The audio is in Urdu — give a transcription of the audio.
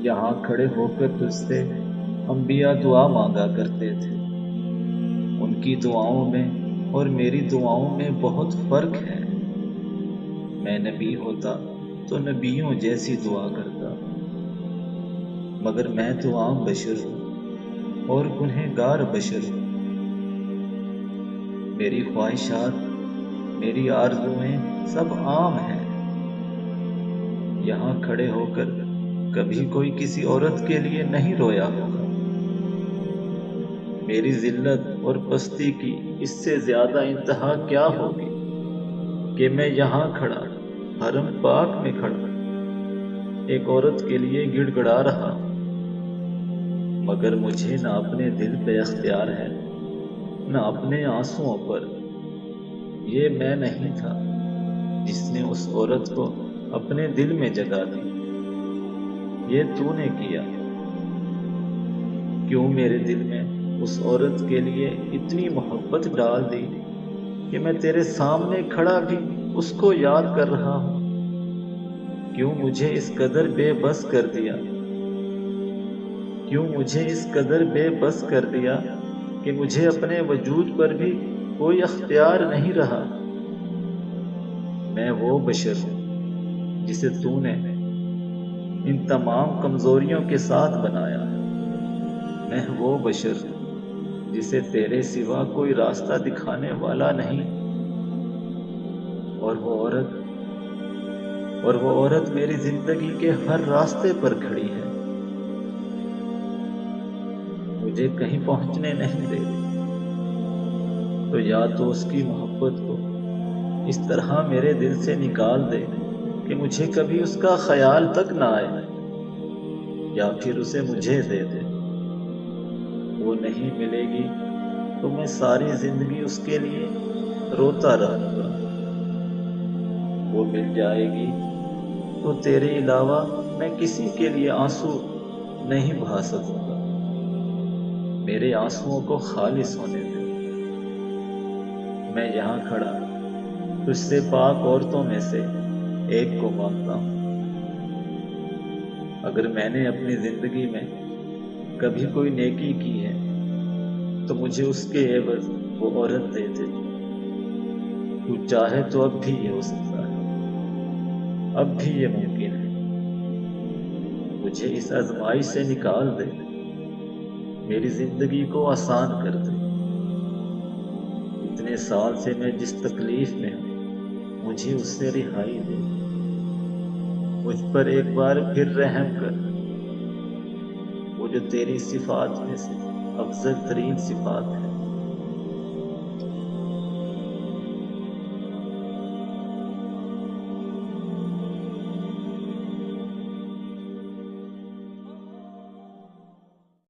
یہاں کھڑے ہو کر تجھ سے انبیاء دعا مانگا کرتے تھے۔ ان کی دعاؤں میں اور میری دعاؤں میں بہت فرق ہے۔ میں نبی ہوتا تو نبیوں جیسی دعا کرتا، مگر میں تو عام بشر ہوں اور گنہگار بشر ہوں۔ میری خواہشات، میری آرزوئیں سب عام ہیں۔ یہاں کھڑے ہو کر کبھی کوئی کسی عورت کے لیے نہیں رویا ہوگا۔ میری ذلت اور پستی کی اس سے زیادہ انتہا کیا ہوگی کہ میں یہاں کھڑا، حرم پاک میں کھڑا، ایک عورت کے لیے گڑ گڑا رہا ہوں، مگر مجھے نہ اپنے دل پہ اختیار ہے نہ اپنے آنسوؤں پر۔ یہ میں نہیں تھا جس نے اس عورت کو اپنے دل میں جگہ دی، یہ تو نے کیا۔ کیوں میرے دل میں اس عورت کے لیے اتنی محبت ڈال دی کہ میں تیرے سامنے کھڑا بھی اس کو یاد کر رہا ہوں؟ کیوں مجھے اس قدر بے بس کر دیا؟ کیوں مجھے اس قدر بے بس کر دیا کہ مجھے اپنے وجود پر بھی کوئی اختیار نہیں رہا؟ میں وہ بشر ہوں جسے تو نے ان تمام کمزوریوں کے ساتھ بنایا ہے۔ میں وہ بشر ہوں جسے تیرے سوا کوئی راستہ دکھانے والا نہیں۔ اور وہ عورت میری زندگی کے ہر راستے پر کھڑی ہے، مجھے کہیں پہنچنے نہیں دے رہی۔ تو یا تو اس کی محبت کو اس طرح میرے دل سے نکال دے کہ مجھے کبھی اس کا خیال تک نہ آئے، یا پھر اسے مجھے دے دے۔ وہ نہیں ملے گی تو میں ساری زندگی اس کے لیے روتا رہوں گا۔ وہ مل جائے گی تو تیرے علاوہ میں کسی کے لیے آنسو نہیں بہا سکوں گا۔ میرے آنسوؤں کو خالص ہونے دے۔ میں یہاں کھڑا تجھ سے پاک عورتوں میں سے ایک کو مانگتا ہوں۔ اگر میں نے اپنی زندگی میں کبھی کوئی نیکی کی ہے تو مجھے اس کے عوض وہ عورت دے دے۔ تو چاہے تو اب بھی یہ ہو سکتا ہے، اب بھی یہ ممکن ہے۔ مجھے اس آزمائش سے نکال دے، میری زندگی کو آسان کر دے۔ اتنے سال سے میں جس تکلیف میں ہوں، مجھے اس سے رہائی دے۔ مجھ پر ایک بار پھر رحم کر۔ وہ جو تیری صفات میں سے افضل ترین صفات ہے،